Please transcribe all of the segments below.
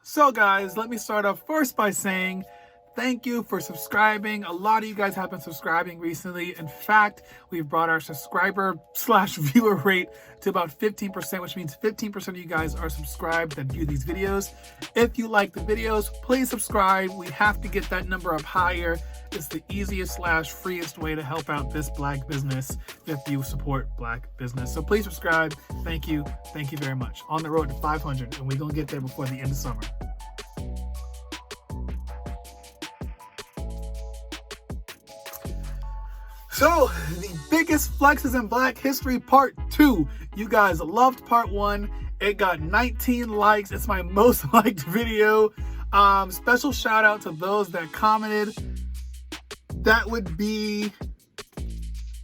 So guys, let me start off first by saying thank you for subscribing. A lot of you guys have been subscribing recently. In fact, we've brought our subscriber/viewer rate to about 15%, which means 15% of you guys are subscribed that view these videos. If you like the videos, please subscribe. We have to get that number up higher. It's the easiest/freest way to help out this Black business if you support Black business. So please subscribe. Thank you. Thank you very much. On the road to 500, and we're going to get there before the end of summer. So, the biggest flexes in Black history, part 2. You guys loved part 1. It got 19 likes. It's my most liked video. Special shout out to those that commented. That would be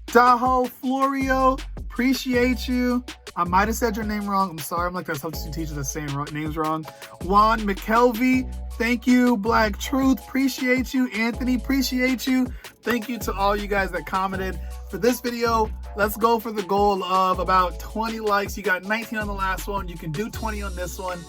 Daho Florio. Appreciate you. I might have said your name wrong. I'm sorry. I'm like that substitute teacher that's saying names wrong. Juan McKelvey. Thank you. Black Truth. Appreciate you. Anthony. Appreciate you. Thank you to all you guys that commented. For this video, let's go for the goal of about 20 likes. You got 19 on the last one. You can do 20 on this one.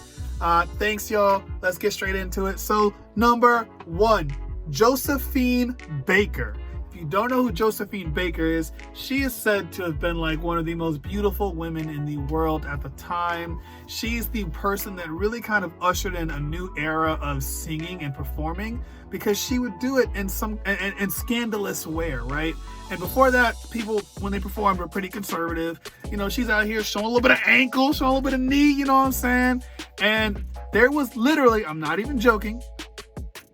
Thanks, y'all. Let's get straight into it. So, number 1, Josephine Baker. If you don't know who Josephine Baker is, she is said to have been like one of the most beautiful women in the world at the time. She's the person that really kind of ushered in a new era of singing and performing, because she would do it in some in scandalous wear, right? And before that, people, when they performed, were pretty conservative. You know, she's out here showing a little bit of ankle, showing a little bit of knee, you know what I'm saying? And there was literally, I'm not even joking,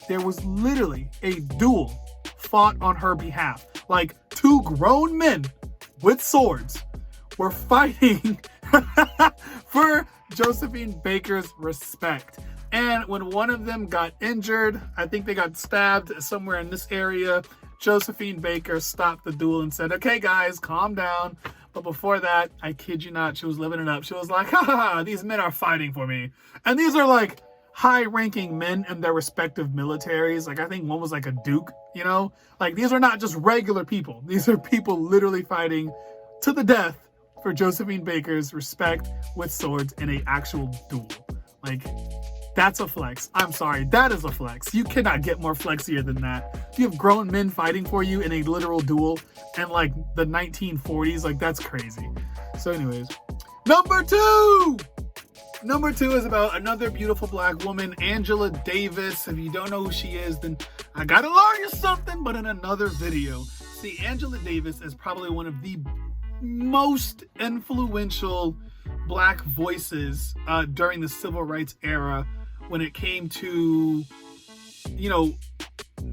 there was literally a duel fought on her behalf. Like 2 grown men with swords were fighting for Josephine Baker's respect. And when one of them got injured, I think they got stabbed somewhere in this area, Josephine Baker stopped the duel and said, "Okay guys, calm down." But before that, I kid you not, she was living it up. She was like, "Ha, these men are fighting for me." And these are like high-ranking men in their respective militaries. Like, I think one was like a duke, you know? Like, these are not just regular people. These are people literally fighting to the death for Josephine Baker's respect with swords in an actual duel. Like, that's a flex. I'm sorry, that is a flex. You cannot get more flexier than that. You have grown men fighting for you in a literal duel in like the 1940s. Like, that's crazy. So anyways, number 2 is about another beautiful Black woman, Angela Davis. If you don't know who she is, then I gotta learn you something, but in another video. See, Angela Davis is probably one of the most influential Black voices during the Civil Rights era when it came to, you know,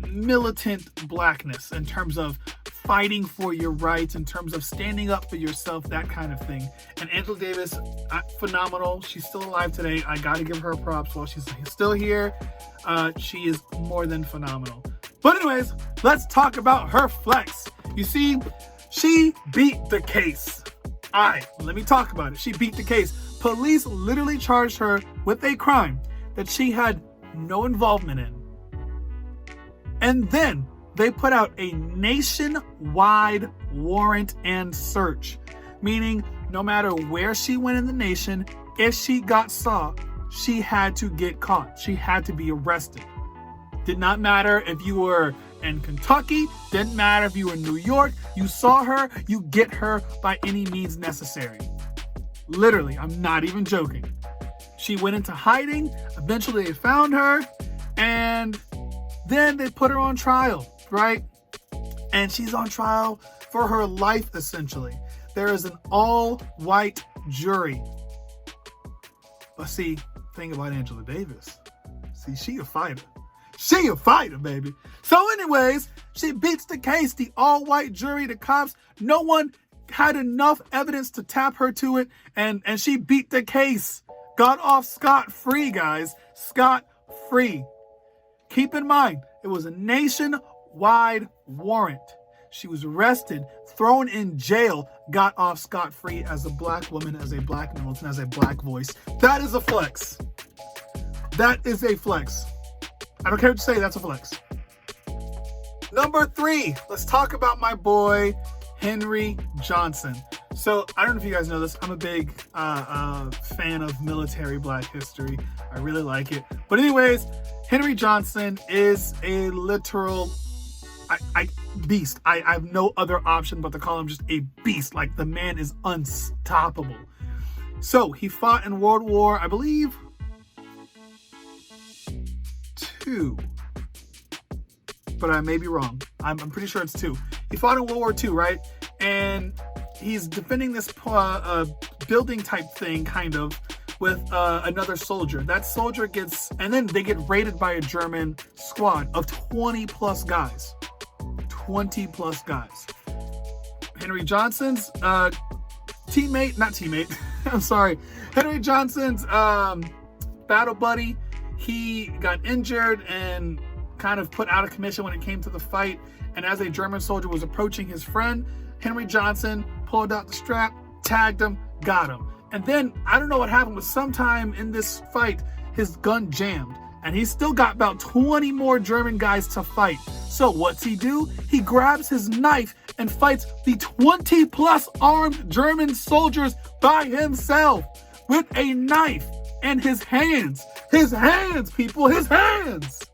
militant Blackness, in terms of fighting for your rights, in terms of standing up for yourself, that kind of thing. And Angela Davis, phenomenal. She's still alive today. I gotta give her props while she's still here. She is more than phenomenal. But anyways, let's talk about her flex. You see, she beat the case. Let me talk about it. She beat the case. Police literally charged her with a crime that she had no involvement in. And then they put out a nationwide warrant and search, meaning no matter where she went in the nation, if she got saw, she had to get caught. She had to be arrested. Did not matter if you were in Kentucky, didn't matter if you were in New York, you saw her, you get her by any means necessary. Literally, I'm not even joking. She went into hiding, eventually they found her, and then they put her on trial, right? And she's on trial for her life, essentially. There is an all-white jury. But see, thing about Angela Davis, see, she a fighter. She a fighter, baby. So anyways, she beats the case. The all-white jury, the cops, no one had enough evidence to tap her to it, and she beat the case. Got off scot-free, guys. Scot-free. Keep in mind, it was a nationwide warrant. She was arrested, thrown in jail, got off scot-free as a Black woman, as a Black militant, as a Black voice. That is a flex. That is a flex. I don't care what you say, that's a flex. Number 3, let's talk about my boy, Henry Johnson. So I don't know if you guys know this. I'm a big fan of military Black history. I I really like it. But anyways, Henry Johnson is a literal beast. I have no other option but to call him just a beast. Like, the man is unstoppable. So he fought in World War, I believe, II, but I may be wrong. I'm pretty sure it's II. He fought in World War II, right? And he's defending this building type thing, kind of, with another soldier. That soldier gets, and then they get raided by a German squad of 20 plus guys. 20 plus guys. Henry Johnson's Henry Johnson's battle buddy, he got injured and kind of put out of commission when it came to the fight. And as a German soldier was approaching his friend, Henry Johnson pulled out the strap, tagged him, got him. And then, I don't know what happened, but sometime in this fight, his gun jammed. And he's still got about 20 more German guys to fight. So what's he do? He grabs his knife and fights the 20 plus armed German soldiers by himself with a knife and his hands. His hands, people, his hands.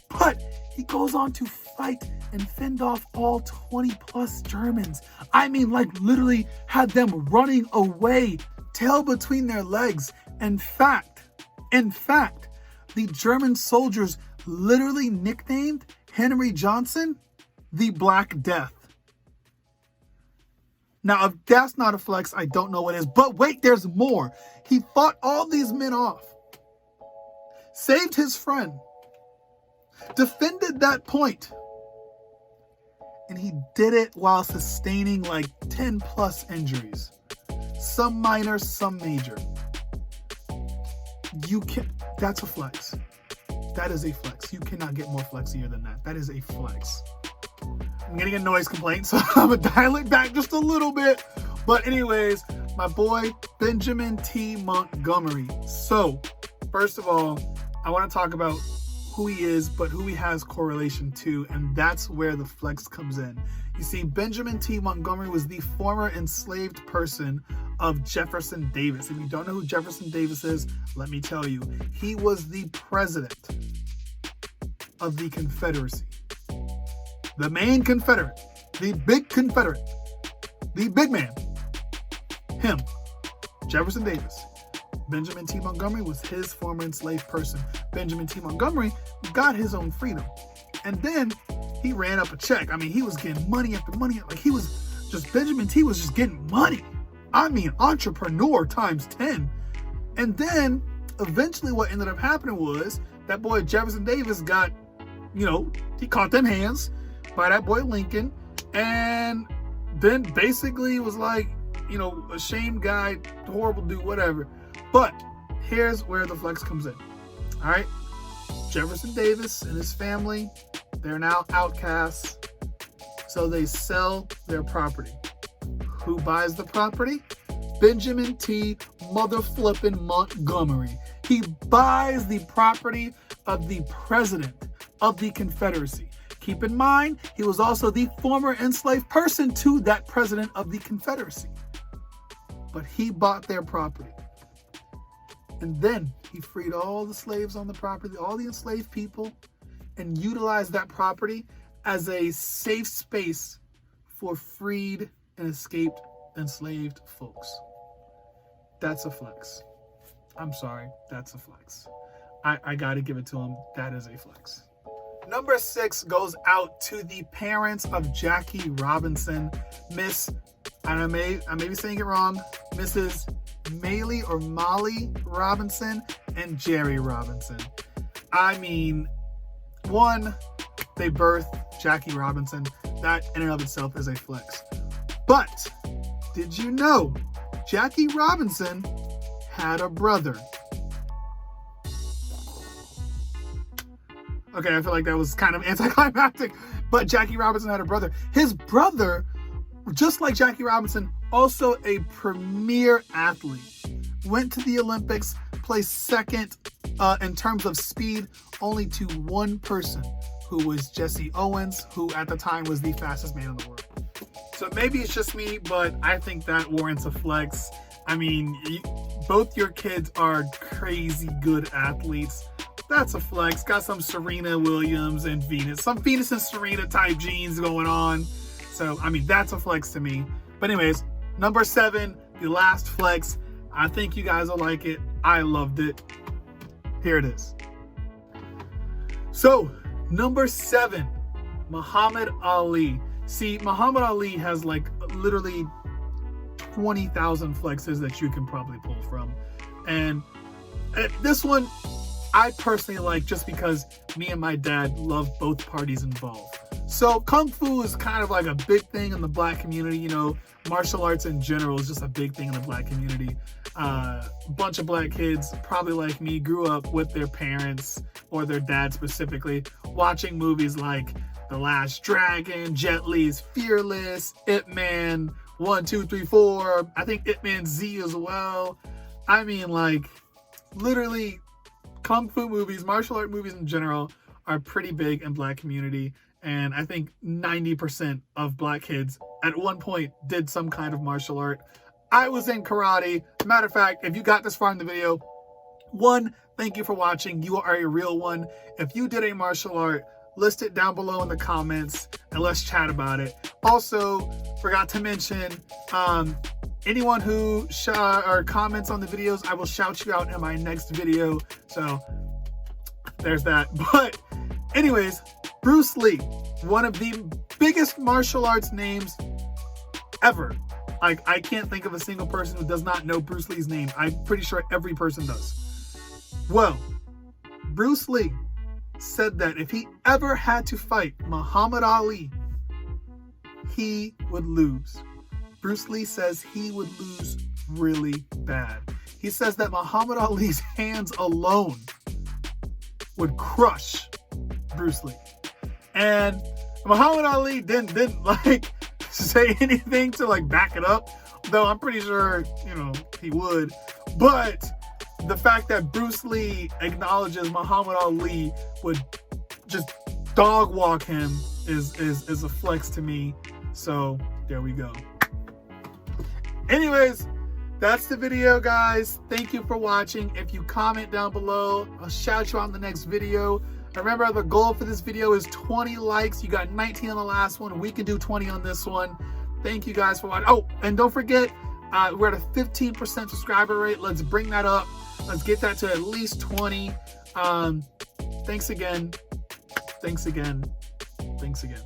But he goes on to fight and fend off all 20 plus Germans. I mean, like, literally had them running away, tail between their legs. In fact, the German soldiers literally nicknamed Henry Johnson the Black Death. Now, if that's not a flex, I don't know what is. But wait, there's more. He fought all these men off, saved his friend, defended that point, and he did it while sustaining like 10 plus injuries. Some minor, some major. That's a flex. That is a flex. You cannot get more flexier than that. That is a flex. I'm getting a noise complaint, so I'm gonna dial it back just a little bit. But anyways, my boy, Benjamin T Montgomery. So, first of all, I want to talk about who he is, but who he has correlation to, and that's where the flex comes in. You see, Benjamin T Montgomery was the former enslaved person of Jefferson Davis. If you don't know who Jefferson Davis is, let me tell you. He was the president of the Confederacy. The main Confederate. The big Confederate. The big man. Him. Jefferson Davis. Benjamin T. Montgomery was his former enslaved person. Benjamin T. Montgomery got his own freedom. And then he ran up a check. I mean, he was getting money after money. Like, Benjamin T. was just getting money. I mean, entrepreneur times 10. And then eventually what ended up happening was that boy Jefferson Davis got, he caught them hands by that boy Lincoln. And then basically was like, a shame guy, horrible dude, whatever. But here's where the flex comes in. All right. Jefferson Davis and his family, they're now outcasts. So they sell their property. Who buys the property? Benjamin T. Motherflippin' Montgomery. He buys the property of the president of the Confederacy. Keep in mind, he was also the former enslaved person to that president of the Confederacy. But he bought their property. And then he freed all the slaves on the property, all the enslaved people, and utilized that property as a safe space for freed and escaped enslaved folks. That's a flex. I'm sorry, that's a flex. I gotta give it to him. That is a flex. Number 6 goes out to the parents of Jackie Robinson, Miss, and I may be saying it wrong, Mrs. Maylie or Molly Robinson and Jerry Robinson. I mean, one, they birthed Jackie Robinson. That in and of itself is a flex. But did you know Jackie Robinson had a brother? Okay, I feel like that was kind of anticlimactic, but Jackie Robinson had a brother. His brother, just like Jackie Robinson, also a premier athlete. Went to the Olympics, placed second in terms of speed, only to one person, who was Jesse Owens, who at the time was the fastest man in the world. So maybe it's just me, but I think that warrants a flex. I mean, both your kids are crazy good athletes. That's a flex. Got some Serena Williams and Venus. Some Venus and Serena type genes going on. So, I mean, that's a flex to me. But anyways, number 7, the last flex. I think you guys will like it. I loved it. Here it is. So, number 7, Muhammad Ali. See, Muhammad Ali has like literally 20,000 flexes that you can probably pull from. And this one, I personally like just because me and my dad love both parties involved. So Kung Fu is kind of like a big thing in the Black community. You know, martial arts in general is just a big thing in the Black community. A bunch of Black kids, probably like me, grew up with their parents or their dad specifically, watching movies like The Last Dragon, Jet Li's Fearless, Ip Man 1, 2, 3, 4. I think Ip Man Z as well. I mean, like, literally, Kung Fu movies, martial art movies in general, are pretty big in Black community. And I think 90% of Black kids at one point did some kind of martial art. I was in karate. Matter of fact, if you got this far in the video, 1, thank you for watching. You are a real one. If you did a martial art, list it down below in the comments and let's chat about it. Also, forgot to mention, anyone who comments on the videos, I will shout you out in my next video. So there's that. But anyways, Bruce Lee, one of the biggest martial arts names ever. Like, I can't think of a single person who does not know Bruce Lee's name. I'm pretty sure every person does. Well, Bruce Lee said that if he ever had to fight Muhammad Ali, he would lose. Bruce Lee says he would lose really bad. He says that Muhammad Ali's hands alone would crush Bruce Lee. And Muhammad Ali didn't like say anything to like back it up, though I'm pretty sure, you know, he would. But the fact that Bruce Lee acknowledges Muhammad Ali would just dog walk him is a flex to me. So there we go. Anyways, that's the video, guys. Thank you for watching. If you comment down below, I'll shout you out in the next video. Remember, the goal for this video is 20 likes. You got 19 on the last one. We can do 20 on this one. Thank you guys for watching. Oh, and don't forget, we're at a 15% subscriber rate. Let's bring that up. Let's get that to at least 20. Thanks again. Thanks again. Thanks again.